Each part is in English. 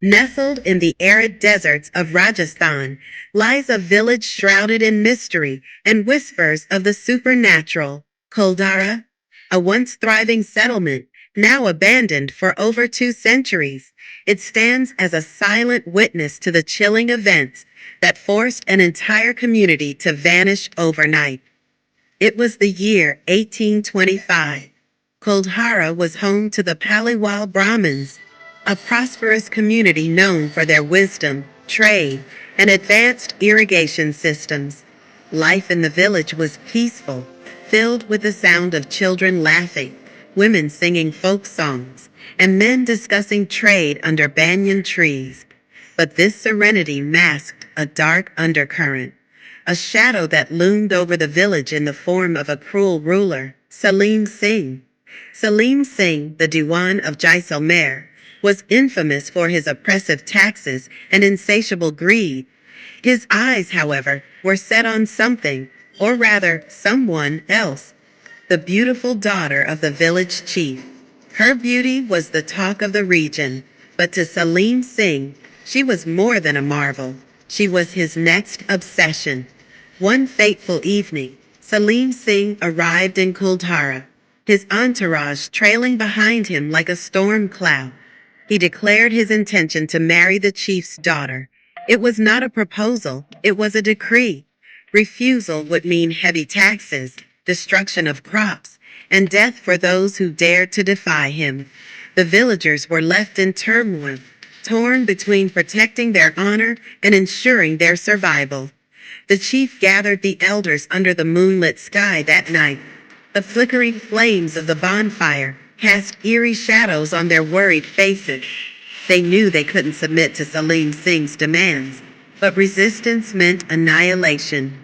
Nestled in the arid deserts of Rajasthan lies a village shrouded in mystery and whispers of the supernatural. Kuldhara, a once thriving settlement, now abandoned for over 2 centuries. It stands as a silent witness to the chilling events that forced an entire community to vanish overnight. It was the year 1825. Kuldhara was home to the Paliwal Brahmins, a prosperous community known for their wisdom, trade, and advanced irrigation systems. Life in the village was peaceful, filled with the sound of children laughing, women singing folk songs, and men discussing trade under banyan trees. But this serenity masked a dark undercurrent, a shadow that loomed over the village in the form of a cruel ruler, Salim Singh. Salim Singh, the Diwan of Jaisalmer, was infamous for his oppressive taxes and insatiable greed. His eyes, however, were set on something, or rather, someone else, the beautiful daughter of the village chief. Her beauty was the talk of the region, but to Salim Singh, she was more than a marvel. She was his next obsession. One fateful evening, Salim Singh arrived in Kuldhara, his entourage trailing behind him like a storm cloud. He declared his intention to marry the chief's daughter. It was not a proposal, it was a decree. Refusal would mean heavy taxes, destruction of crops, and death for those who dared to defy him. The villagers were left in turmoil, torn between protecting their honor and ensuring their survival. The chief gathered the elders under the moonlit sky that night. The flickering flames of the bonfire cast eerie shadows on their worried faces. They knew they couldn't submit to Salim Singh's demands, but resistance meant annihilation.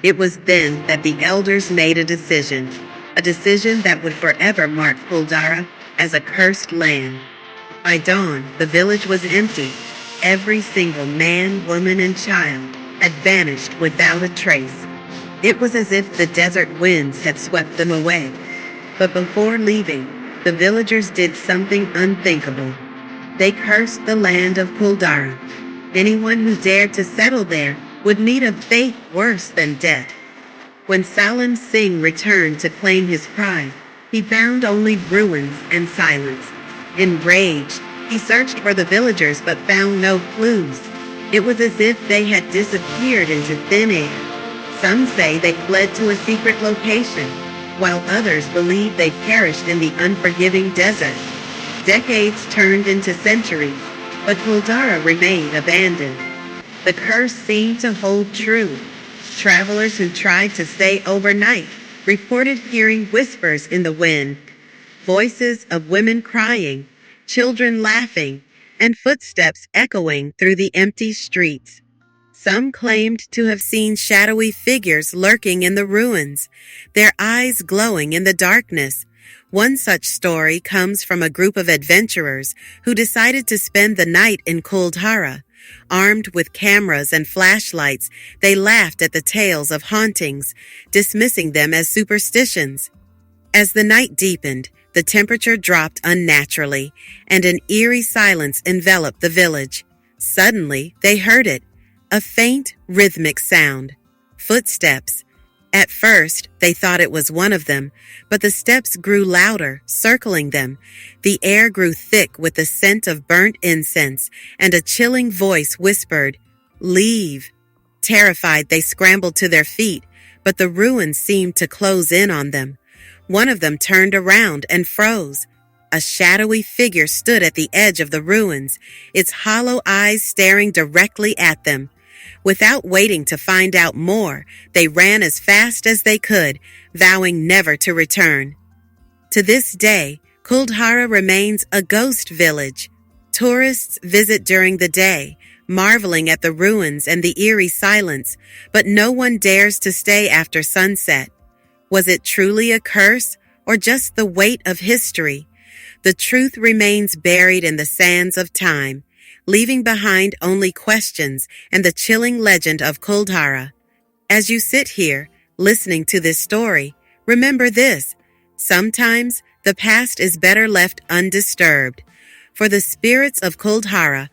It was then that the elders made a decision that would forever mark Kuldhara as a cursed land. By dawn, the village was empty. Every single man, woman, and child had vanished without a trace. It was as if the desert winds had swept them away. But before leaving, the villagers did something unthinkable. They cursed the land of Kuldhara. Anyone who dared to settle there would meet a fate worse than death. When Salim Singh returned to claim his prize, he found only ruins and silence. Enraged, he searched for the villagers but found no clues. It was as if they had disappeared into thin air. Some say they fled to a secret location, while others believe they perished in the unforgiving desert. Decades turned into centuries, but Kuldhara remained abandoned. The curse seemed to hold true. Travelers who tried to stay overnight reported hearing whispers in the wind, voices of women crying, children laughing, and footsteps echoing through the empty streets. Some claimed to have seen shadowy figures lurking in the ruins, their eyes glowing in the darkness. One such story comes from a group of adventurers who decided to spend the night in Kuldhara. Armed with cameras and flashlights, they laughed at the tales of hauntings, dismissing them as superstitions. As the night deepened, the temperature dropped unnaturally, and an eerie silence enveloped the village. Suddenly, they heard it. A faint, rhythmic sound. Footsteps. At first, they thought it was one of them, but the steps grew louder, circling them. The air grew thick with the scent of burnt incense, and a chilling voice whispered, "Leave." Terrified, they scrambled to their feet, but the ruins seemed to close in on them. One of them turned around and froze. A shadowy figure stood at the edge of the ruins, its hollow eyes staring directly at them. Without waiting to find out more, they ran as fast as they could, vowing never to return. To this day, Kuldhara remains a ghost village. Tourists visit during the day, marveling at the ruins and the eerie silence, but no one dares to stay after sunset. Was it truly a curse, or just the weight of history? The truth remains buried in the sands of time, leaving behind only questions and the chilling legend of Kuldhara. As you sit here, listening to this story, remember this: sometimes the past is better left undisturbed, for the spirits of Kuldhara